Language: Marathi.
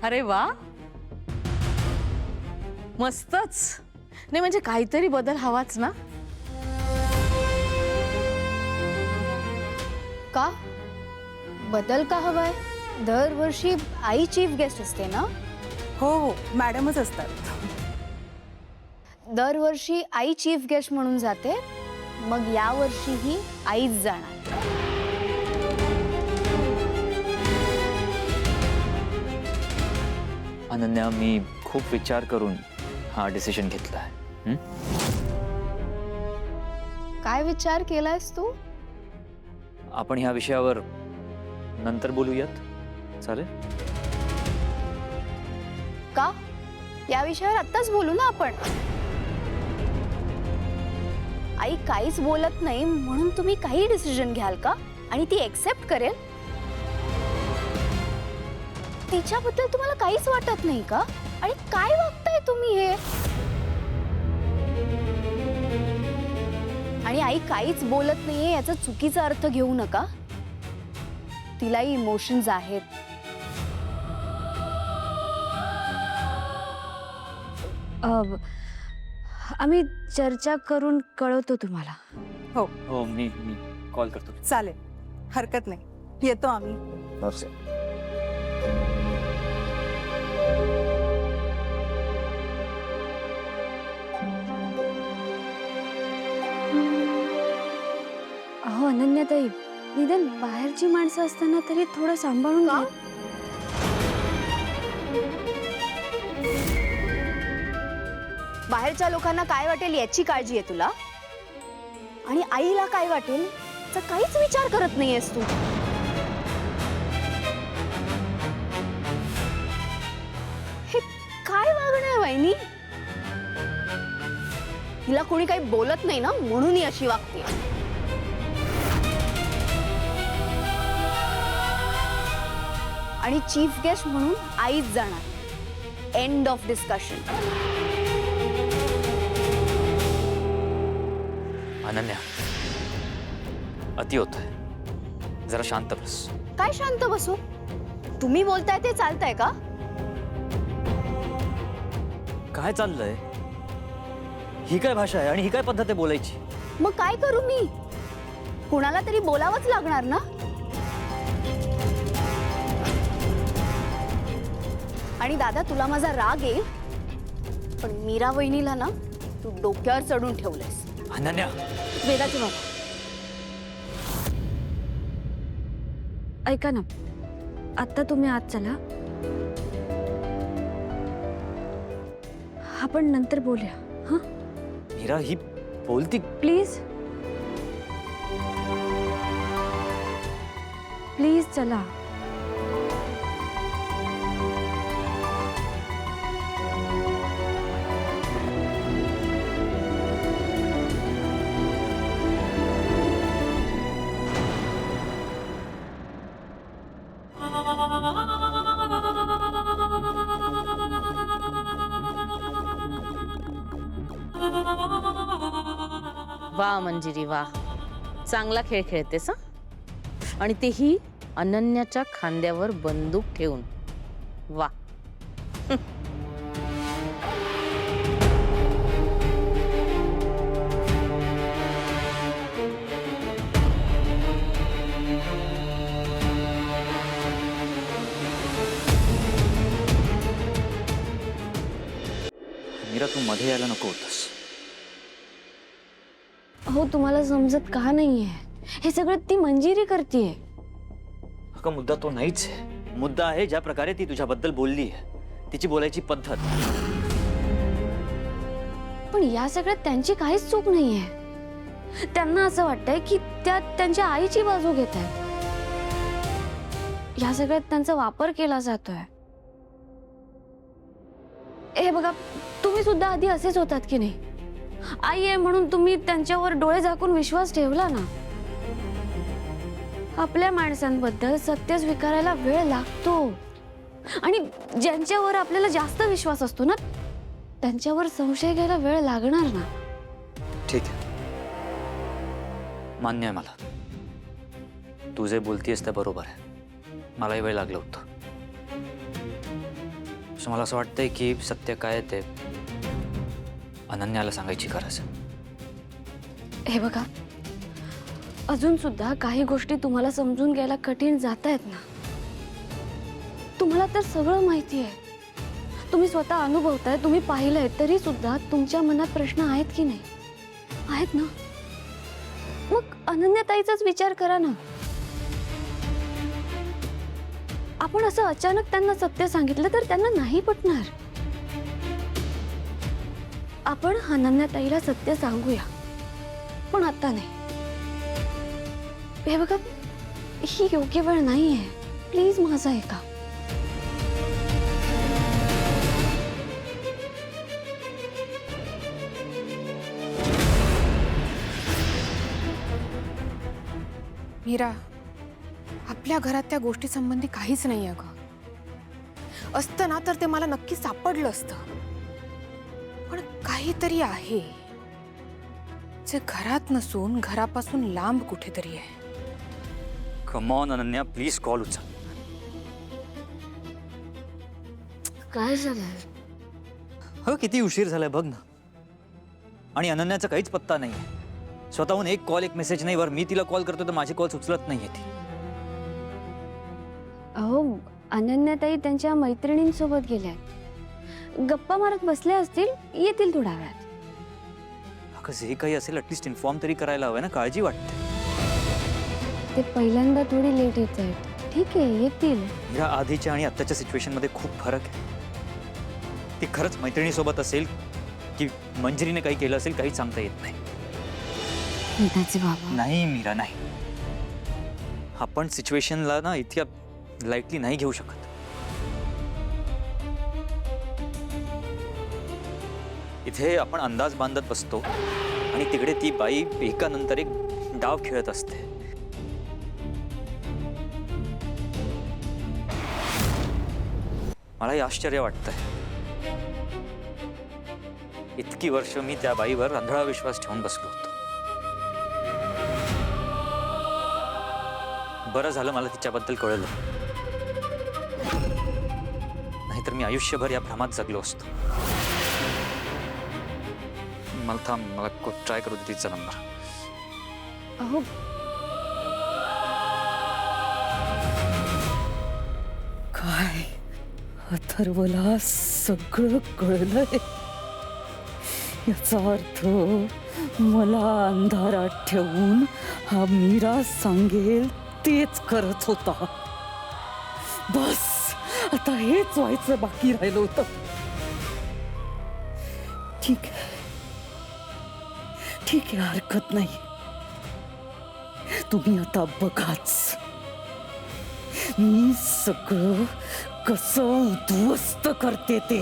अरे वा, मस्तच. नाही म्हणजे काहीतरी बदल हवाच ना. का बदल का हवाय? दरवर्षी आई चीफ गेस्ट असते ना. हो हो, मॅडमच असतात. दरवर्षी आई चीफ गेस्ट म्हणून जाते, मग यावर्षीही आईच जाणार. अनन्या, मी खूप विचार करून हा डिसिजन घेतलाय. काय विचार केलायस तू? आपण ह्या विषयावर नंतर बोलूयात, चालेल? का? या विषयावर आत्ताच बोलू ना आपण. आई काहीच बोलत नाही म्हणून तुम्ही काही डिसिजन घ्याल का? आणि ती एक्सेप्ट करेल? तिच्याबद्दल तुम्हाला काहीच वाटत नाही का? आणि काय वागताय तुम्ही हे? आणि आई काहीच बोलत नाहीये याचा चुकीचा अर्थ घेऊ नका. तिलाही इमोशन्स आहेत. आम्ही चर्चा करून कळवतो तुम्हाला. हो हो, मी कॉल करतो. चालेल, हरकत नाही, येतो आम्ही. अहो अनन्याताई, निदान बाहेरची माणसं असताना तरी थोडं सांभाळून का? घ्या. बाहेरच्या लोकांना काय वाटेल याची काळजी आहे तुला, आणि आईला काय वाटेल याचा काहीच विचार करत नाहीयेस तू. हे काय वागणं आहे वहिनी? हिला कोणी काही बोलत नाही ना म्हणून ही अशी वागते. आणि चीफ गेस्ट म्हणून आईच जाणार. End of discussion. अनन्या, अति होतंय, जरा शांत बस. काय शांत बसू? तुम्ही बोलताय ते चालतंय का? काय चाललंय? ही काय भाषा आहे आणि ही काय पद्धत आहे बोलायची? मग काय करू मी? कुणाला तरी बोलावंच लागणार ना. आणि दादा, तुला माझा राग येईल, पण मीरा वहिनीला ना तू डोक्यावर चढून ठेवलेस. अनन्या, वेदाचे बाबा, ऐका ना, आता तुम्ही आत चला, आपण नंतर बोलूया. हा, मीरा ही बोलती. प्लीज प्लीज चला. वा मंजिरी वा, चांगला खेळ खेळतेस हा. आणि तेही अनन्याच्या खांद्यावर बंदूक ठेवून. वा. मीरा, तू मध्ये यायला नको होतस. हो, तुम्हाला समजत का नाहीये? हे सगळं ती मंजिरी करतीये. अगं, मुद्दा तो नाहीच आहे. मुद्दा आहे ज्या प्रकारे ती तुझ्याबद्दल बोलली आहे, तिची बोलायची पद्धत. पण या सगळ्यात त्यांची काहीच चूक नाहीये. त्यांना असं वाटतंय की त्या त्यांच्या आईची बाजू घेत आहेत. या सगळ्यात त्यांचा वापर केला जातोय. हे बघा, तुम्ही सुद्धा आधी असेच होतात की नाही? आई आहे म्हणून तुम्ही त्यांच्यावर डोळे झाकून विश्वास ठेवला ना. आपल्या माणसांबद्दल सत्य स्वीकारायला वेळ लागतो, आणि ज्यांच्यावर आपल्याला जास्त विश्वास असतो ना त्यांच्यावर संशय घ्यायला वेळ लागणार ना. ठीक आहे, मान्य आहे मला. तू जे बोलतीयस ते बरोबर आहे. मलाही वेळ लागलं होतं. सो मला असं वाटतंय की सत्य काय ते अनन्याला सांगायची गरज आहे. हे बघा, अजून सुद्धा काही गोष्टी तुम्हाला समजून घ्यायला कठीण जात आहेत ना. तुम्हाला तर सगळं माहिती आहे, तुम्ही स्वतः अनुभवताय, तुम्ही पाहिलंय, तरी सुद्धा तुमच्या मनात प्रश्न आहेत की नाही? आहेत ना. मग अनन्याताईचाच विचार करा ना. आपण असं अचानक त्यांना सत्य सांगितलं तर त्यांना नाही पटणार. आपण अनन्याताईला सत्य सांगूया, पण आता नाही. हे बघा, ही योग्य वेळ नाहीये. प्लीज माझं ऐका. मीरा, आपल्या घरात त्या गोष्टी संबंधी काहीच नाही आहे ग. असतं ना तर ते मला नक्की सापडलं असतं, पण काहीतरी आहे जे घरात नसून घरापासून लांब कुठेतरी आहे. Come on Ananya, please call उचल. काय झालं? हो, किती उशीर झालाय बघ ना. आणि अनन्याचा काहीच पत्ता नाही. स्वतःहून एक कॉल एक मेसेज नाही. वर मी तिला कॉल करतो तर माझे कॉल्स उचलत नाहीये ती. अहो, अनन्याताई त्यांच्या मैत्रिणींसोबत गेल्या, गप्पा मारत बसल्या असतील, येतील थोड्या वेळात. अगं जे काही असेल ऍटलिस्ट इन्फॉर्म तरी करायला हवं ना. काळजी वाटते. ते पहिल्यांदा थोडी लेट येत आहेत. ठीक आहे, येतील. या आधीच्या आणि आत्ताच्या सिच्युएशन मध्ये खूप फरक आहे. ती खरंच मैत्रिणीसोबत असेल की मंजिरीने काही केलं असेल, काही सांगता येत नाही. मीनाचे बाबा, नाही मीरा, नाही. आपण सिच्युएशनला ना इतक्या लाईटली नाही घेऊ शकत. इथे आपण अंदाज बांधत बसतो आणि तिकडे ती बाई एकानंतर एक डाव खेळत असते. मलाही आश्चर्य वाटतंय. इतकी वर्ष मी त्या बाईवर आंधळा विश्वास ठेवून बसलो होतो. बरं झालं मला तिच्याबद्दल कळलं, नाहीतर मी आयुष्यभर या भ्रमात जगलो असतो. मला थांब, मला ट्राय करू दे तिचा नंबर. अहो, काय अथर्वला सगळं कळलंय. याचा अर्थ मला अंधारात ठेवून हा मीरा सांगेल तेच करत होता. बस आता हेच व्हायचं बाकी राहिलं होतं. ठीक आहे, ठीक आहे, हरकत नाही. तुम्ही आता बघाच मी सगळं कसं उद्ध्वस्त करते ते.